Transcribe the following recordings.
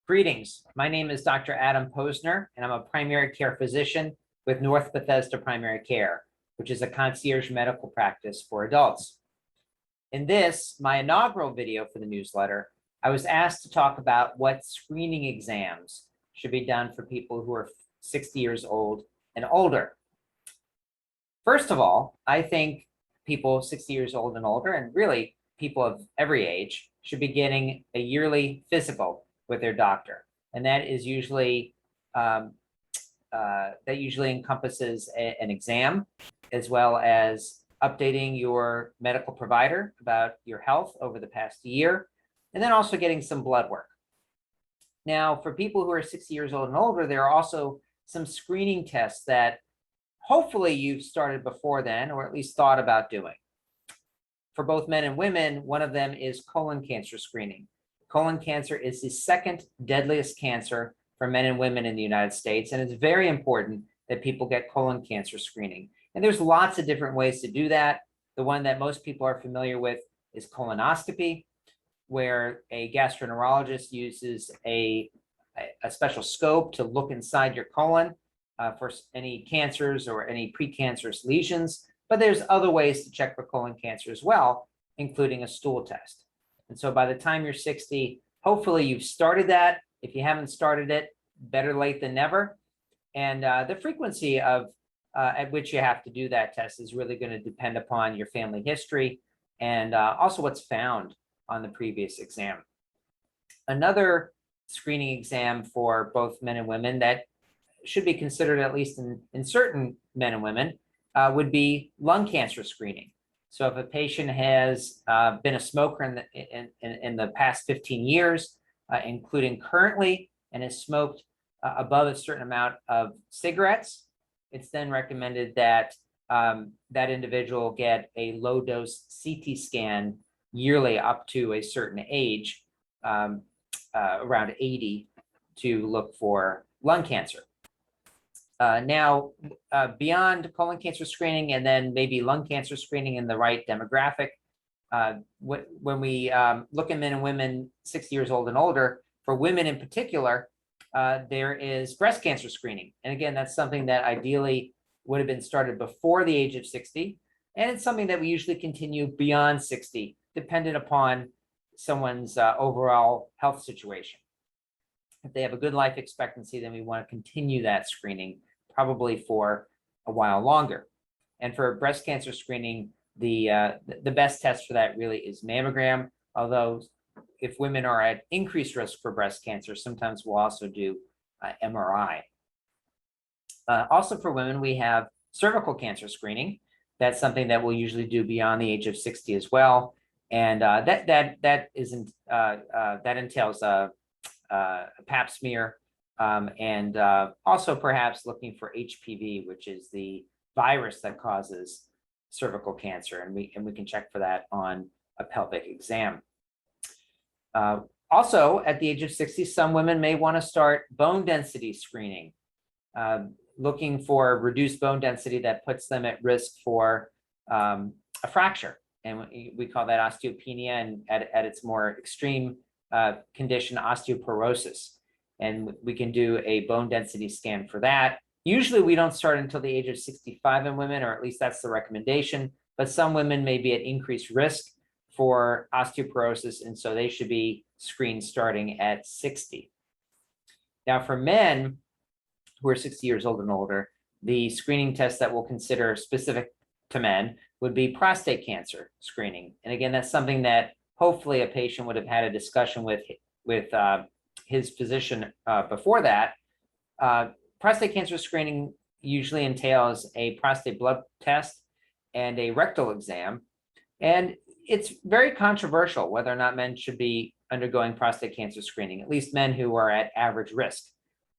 Greetings. My name is Dr. Adam Possner, and I'm a primary care physician with North Bethesda Primary Care, which is a concierge medical practice for adults. In this, my inaugural video for the newsletter, I was asked to talk about what screening exams should be done for people who are 60 years old and older. First of all, I think people 60 years old and older, and really people of every age, should be getting a yearly physical with their doctor. And that is usually, encompasses an exam, as well as updating your medical provider about your health over the past year, and then also getting some blood work. Now, for people who are 60 years old and older, there are also some screening tests that hopefully you've started before then, or at least thought about doing. For both men and women, one of them is colon cancer screening. Colon cancer is the second deadliest cancer for men and women in the United States, and it's very important that people get colon cancer screening. And there's lots of different ways to do that. The one that most people are familiar with is colonoscopy, where a gastroenterologist uses a special scope to look inside your colon for any cancers or any precancerous lesions. But there's other ways to check for colon cancer as well, including a stool test. And so by the time you're 60, hopefully you've started that. If you haven't started it, better late than never. And the frequency of at which you have to do that test is really going to depend upon your family history and also what's found on the previous exam. Another screening exam for both men and women that should be considered, at least in certain men and women, would be lung cancer screening. So if a patient has been a smoker in the past 15 years, including currently, and has smoked above a certain amount of cigarettes, it's then recommended that that individual get a low-dose CT scan yearly up to a certain age, around 80, to look for lung cancer. Now, beyond colon cancer screening and then maybe lung cancer screening in the right demographic, when we look at men and women 60 years old and older, for women in particular, there is breast cancer screening. And again, that's something that ideally would have been started before the age of 60. And it's something that we usually continue beyond 60, dependent upon someone's overall health situation. If they have a good life expectancy, then we want to continue that screening probably for a while longer. And for breast cancer screening, the best test for that really is mammogram, although if women are at increased risk for breast cancer, sometimes we'll also do MRI. Also for women, we have cervical cancer screening. That's something that we'll usually do beyond the age of 60 as well. And that entails a pap smear, and also perhaps looking for HPV, which is the virus that causes cervical cancer, and we can check for that on a pelvic exam. Also, at the age of 60, some women may want to start bone density screening, looking for reduced bone density that puts them at risk for a fracture, and we call that osteopenia, and at its more extreme condition, osteoporosis. And we can do a bone density scan for that. Usually we don't start until the age of 65 in women, or at least that's the recommendation, but some women may be at increased risk for osteoporosis, and so they should be screened starting at 60. Now for men who are 60 years old and older, the screening test that we'll consider specific to men would be prostate cancer screening. And again, that's something that hopefully a patient would have had a discussion with his physician before that. Prostate cancer screening usually entails a prostate blood test and a rectal exam. And it's very controversial whether or not men should be undergoing prostate cancer screening, at least men who are at average risk,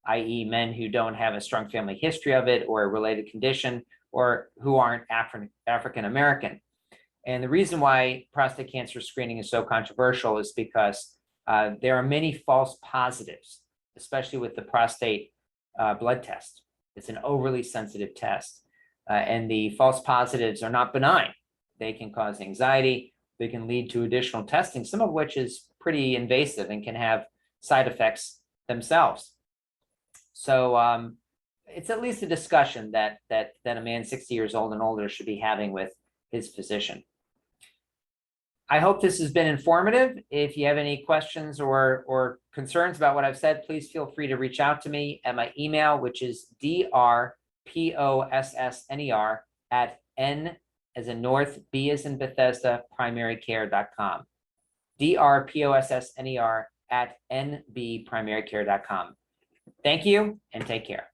i.e. men who don't have a strong family history of it or a related condition, or who aren't African American. And the reason why prostate cancer screening is so controversial is because there are many false positives, especially with the prostate blood test. It's an overly sensitive test, and the false positives are not benign. They can cause anxiety. They can lead to additional testing, some of which is pretty invasive and can have side effects themselves. So it's at least a discussion that a man 60 years old and older should be having with his physician. I hope this has been informative. If you have any questions or concerns about what I've said, please feel free to reach out to me at my email, which is drpossner @n as in North, B as in Bethesda, primarycare.com. drpossner @nbprimarycare.com. Thank you and take care.